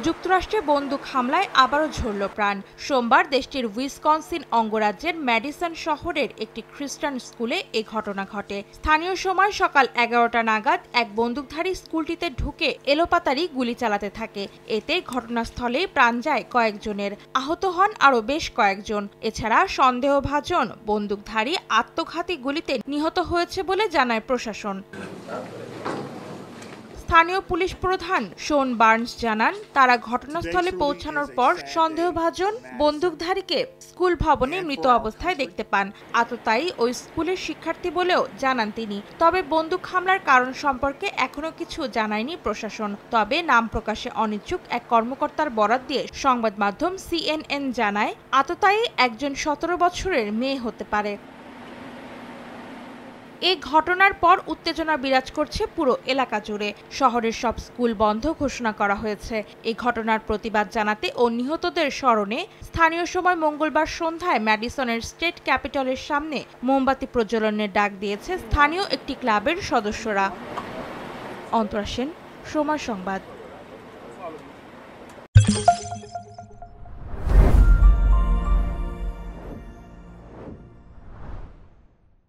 যুক্তরাষ্ট্রে বন্দুক হামলায় আবারও ঝরল প্রাণ। সোমবার দেশটির উইসকনসিন অঙ্গরাজ্যের ম্যাডিসন শহরের একটি খ্রিস্টান স্কুলে এ ঘটনা ঘটে। স্থানীয় সময় সকাল 11টা নাগাদ এক বন্দুকধারী স্কুলটিতে ঢুকে এলোপাতাড়ি গুলি চালাতে থাকে। এতে ঘটনাস্থলেই প্রাণ যায় কয়েকজনের, আহত হন আরও বেশ কয়েকজন। এছাড়া সন্দেহভাজন বন্দুকধারী আত্মঘাতী গুলিতে নিহত হয়েছে বলে জানায় প্রশাসন। স্থানীয় পুলিশ প্রধান শোন বার্নস জানান, তারা ঘটনাস্থলে পৌঁছানোর পর সন্দেহভাজন বন্দুকধারীকে স্কুল ভবনে মৃত অবস্থায় দেখতে পান। আততায়ী ওই স্কুলের শিক্ষার্থী বলেও জানান তিনি। তবে বন্দুক হামলার কারণ সম্পর্কে এখনো কিছু জানায়নি প্রশাসন। তবে নাম প্রকাশে অনিচ্ছুক এক কর্মকর্তার বরাত দিয়ে সংবাদ মাধ্যম CNN জানায়, আততায়ী একজন 17 বছরের মেয়ে হতে পারে। এই ঘটনার পর উত্তেজনা বিরাজ করছে পুরো এলাকা জুড়ে। শহরের সব স্কুল বন্ধ ঘোষণা করা হয়েছে। এই ঘটনার প্রতিবাদ জানাতে ও নিহতদের স্মরণে স্থানীয় সময় মঙ্গলবার সন্ধ্যায় ম্যাডিসনের স্টেট ক্যাপিটলের সামনে মোমবাতি প্রজ্বলনের ডাক দিয়েছে স্থানীয় একটি ক্লাবের সদস্যরা। অন্তরা সেন, সময় সংবাদ।